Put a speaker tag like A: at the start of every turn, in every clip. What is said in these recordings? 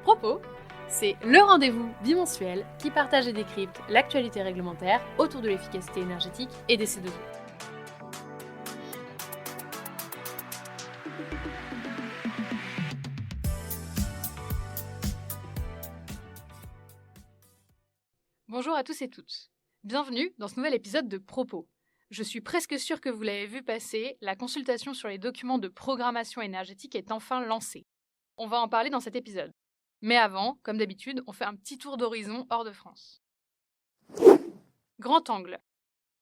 A: Propos, c'est le rendez-vous bimensuel qui partage et décrypte l'actualité réglementaire autour de l'efficacité énergétique et des CO2. Bonjour à tous et toutes. Bienvenue dans ce nouvel épisode de Propos. Je suis presque sûre que vous l'avez vu passer, la consultation sur les documents de programmation énergétique est enfin lancée. On va en parler dans cet épisode. Mais avant, comme d'habitude, on fait un petit tour d'horizon hors de France. Grand angle.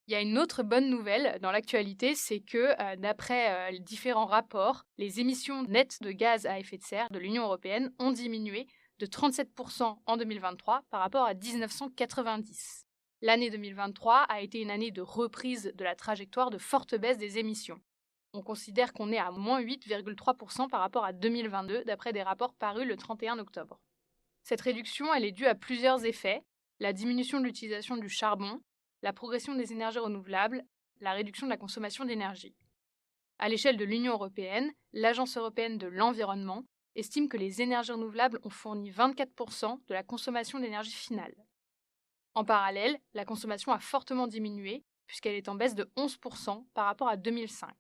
A: Il y a une autre bonne nouvelle dans l'actualité, c'est que d'après les différents rapports, les émissions nettes de gaz à effet de serre de l'Union européenne ont diminué de 37% en 2023 par rapport à 1990. L'année 2023 a été une année de reprise de la trajectoire de forte baisse des émissions. On considère qu'on est à moins 8,3% par rapport à 2022, d'après des rapports parus le 31 octobre. Cette réduction, elle est due à plusieurs effets: la diminution de l'utilisation du charbon, la progression des énergies renouvelables, la réduction de la consommation d'énergie. À l'échelle de l'Union européenne, l'Agence européenne de l'environnement estime que les énergies renouvelables ont fourni 24% de la consommation d'énergie finale. En parallèle, la consommation a fortement diminué, puisqu'elle est en baisse de 11% par rapport à 2005.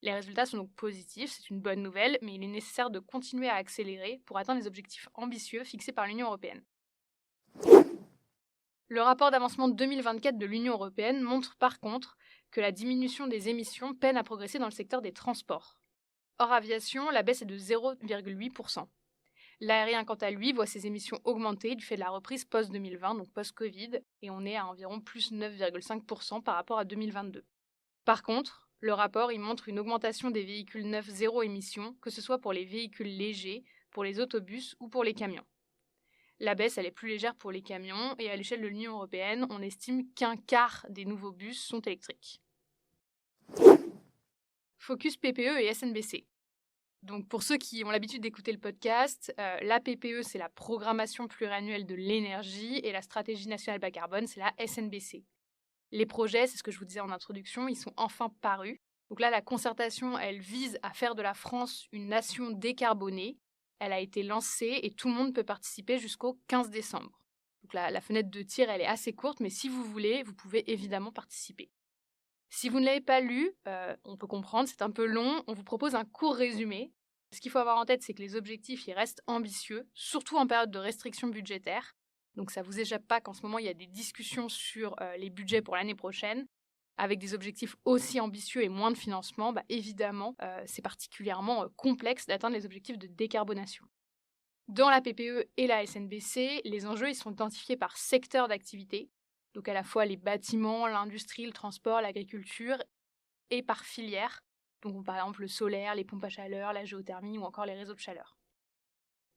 A: Les résultats sont donc positifs, c'est une bonne nouvelle, mais il est nécessaire de continuer à accélérer pour atteindre les objectifs ambitieux fixés par l'Union européenne. Le rapport d'avancement 2024 de l'Union européenne montre par contre que la diminution des émissions peine à progresser dans le secteur des transports. Hors aviation, la baisse est de 0,8%. L'aérien, quant à lui, voit ses émissions augmenter du fait de la reprise post-2020, donc post-Covid, et on est à environ plus 9,5% par rapport à 2022. Par contre, le rapport montre une augmentation des véhicules neufs zéro émission, que ce soit pour les véhicules légers, pour les autobus ou pour les camions. La baisse, elle est plus légère pour les camions, et à l'échelle de l'Union européenne, on estime qu'un quart des nouveaux bus sont électriques. Focus PPE et SNBC. Donc pour ceux qui ont l'habitude d'écouter le podcast, la PPE, c'est la programmation pluriannuelle de l'énergie, et la stratégie nationale bas carbone, c'est la SNBC. Les projets, c'est ce que je vous disais en introduction, ils sont enfin parus. Donc là, la concertation, elle vise à faire de la France une nation décarbonée. Elle a été lancée et tout le monde peut participer jusqu'au 15 décembre. Donc la fenêtre de tir, elle est assez courte, mais si vous voulez, vous pouvez évidemment participer. Si vous ne l'avez pas lu, on peut comprendre, c'est un peu long, on vous propose un court résumé. Ce qu'il faut avoir en tête, c'est que les objectifs, ils restent ambitieux, surtout en période de restriction budgétaire. Donc ça ne vous échappe pas qu'en ce moment, il y a des discussions sur les budgets pour l'année prochaine. Avec des objectifs aussi ambitieux et moins de financement, évidemment, c'est particulièrement complexe d'atteindre les objectifs de décarbonation. Dans la PPE et la SNBC, les enjeux ils sont identifiés par secteur d'activité, donc à la fois les bâtiments, l'industrie, le transport, l'agriculture, et par filière, donc par exemple le solaire, les pompes à chaleur, la géothermie ou encore les réseaux de chaleur.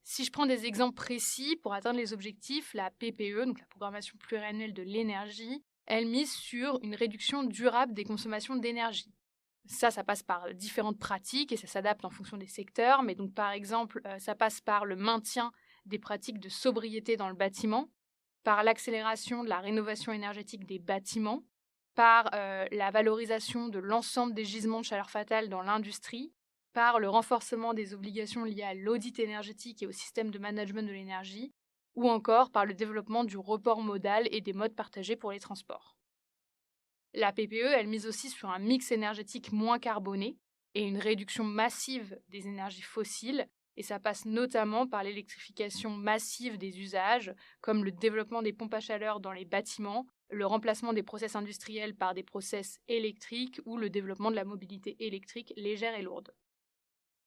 A: Si je prends des exemples précis, pour atteindre les objectifs, la PPE, donc la programmation pluriannuelle de l'énergie, elle mise sur une réduction durable des consommations d'énergie. Ça passe par différentes pratiques et ça s'adapte en fonction des secteurs, mais donc par exemple, ça passe par le maintien des pratiques de sobriété dans le bâtiment, par l'accélération de la rénovation énergétique des bâtiments, par la valorisation de l'ensemble des gisements de chaleur fatale dans l'industrie, par le renforcement des obligations liées à l'audit énergétique et au système de management de l'énergie, ou encore par le développement du report modal et des modes partagés pour les transports. La PPE, elle mise aussi sur un mix énergétique moins carboné et une réduction massive des énergies fossiles, et ça passe notamment par l'électrification massive des usages, comme le développement des pompes à chaleur dans les bâtiments, le remplacement des process industriels par des process électriques ou le développement de la mobilité électrique légère et lourde.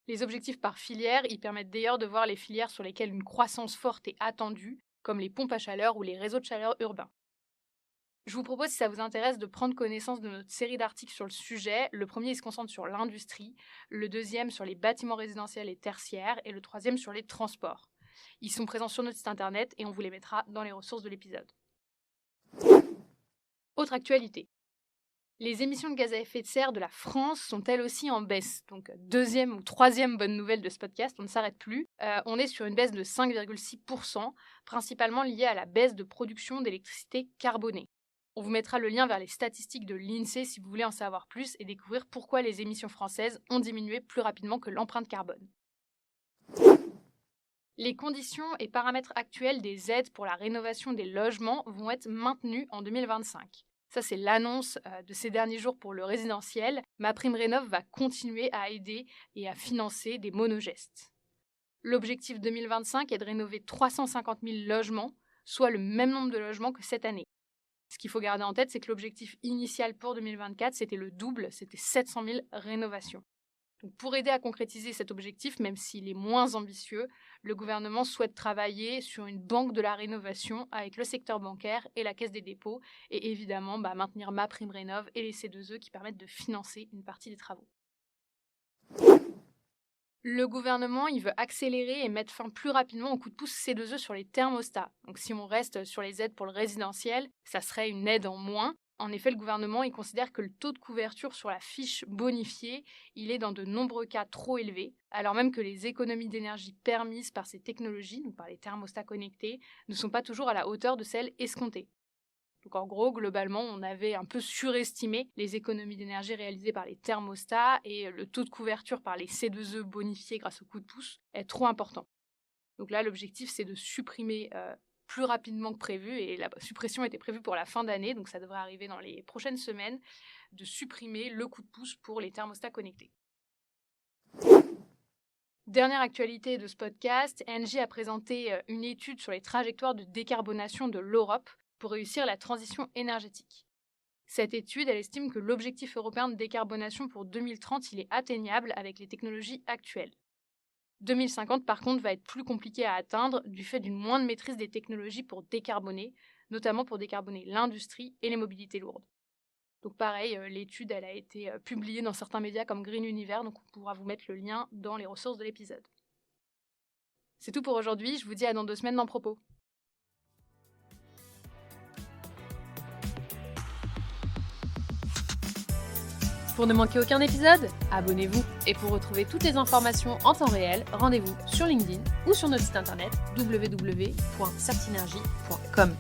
A: Les objectifs par filière, ils permettent d'ailleurs de voir les filières sur lesquelles une croissance forte est attendue, comme les pompes à chaleur ou les réseaux de chaleur urbains. Je vous propose, si ça vous intéresse, de prendre connaissance de notre série d'articles sur le sujet. Le premier, il se concentre sur l'industrie, le deuxième sur les bâtiments résidentiels et tertiaires, et le troisième sur les transports. Ils sont présents sur notre site internet et on vous les mettra dans les ressources de l'épisode. Autre actualité. Les émissions de gaz à effet de serre de la France sont elles aussi en baisse. Donc deuxième ou troisième bonne nouvelle de ce podcast, on ne s'arrête plus. On est sur une baisse de 5,6%, principalement liée à la baisse de production d'électricité carbonée. On vous mettra le lien vers les statistiques de l'INSEE si vous voulez en savoir plus et découvrir pourquoi les émissions françaises ont diminué plus rapidement que l'empreinte carbone. Les conditions et paramètres actuels des aides pour la rénovation des logements vont être maintenus en 2025. Ça, c'est l'annonce de ces derniers jours pour le résidentiel. MaPrimeRénov' va continuer à aider et à financer des monogestes. L'objectif 2025 est de rénover 350 000 logements, soit le même nombre de logements que cette année. Ce qu'il faut garder en tête, c'est que l'objectif initial pour 2024, c'était le double, c'était 700 000 rénovations. Donc pour aider à concrétiser cet objectif, même s'il est moins ambitieux, le gouvernement souhaite travailler sur une banque de la rénovation avec le secteur bancaire et la Caisse des dépôts, et évidemment maintenir MaPrimeRénov' et les C2E qui permettent de financer une partie des travaux. Le gouvernement, il veut accélérer et mettre fin plus rapidement au coup de pouce C2E sur les thermostats. Donc si on reste sur les aides pour le résidentiel, ça serait une aide en moins. En effet, le gouvernement il considère que le taux de couverture sur la fiche bonifiée, il est dans de nombreux cas trop élevé, alors même que les économies d'énergie permises par ces technologies, donc par les thermostats connectés, ne sont pas toujours à la hauteur de celles escomptées. Donc en gros, globalement, on avait un peu surestimé les économies d'énergie réalisées par les thermostats et le taux de couverture par les C2E bonifiés grâce au coup de pouce est trop important. Donc là, l'objectif, c'est de supprimer plus rapidement que prévu, et la suppression était prévue pour la fin d'année, donc ça devrait arriver dans les prochaines semaines, de supprimer le coup de pouce pour les thermostats connectés. Dernière actualité de ce podcast, Engie a présenté une étude sur les trajectoires de décarbonation de l'Europe pour réussir la transition énergétique. Cette étude, elle estime que l'objectif européen de décarbonation pour 2030, il est atteignable avec les technologies actuelles. 2050, par contre, va être plus compliqué à atteindre du fait d'une moindre maîtrise des technologies pour décarboner, notamment pour décarboner l'industrie et les mobilités lourdes. Donc pareil, l'étude elle a été publiée dans certains médias comme Green Universe, donc on pourra vous mettre le lien dans les ressources de l'épisode. C'est tout pour aujourd'hui, je vous dis à dans 2 semaines dans Propos.
B: Pour ne manquer aucun épisode, abonnez-vous. Et pour retrouver toutes les informations en temps réel, rendez-vous sur LinkedIn ou sur notre site internet www.certinergie.com.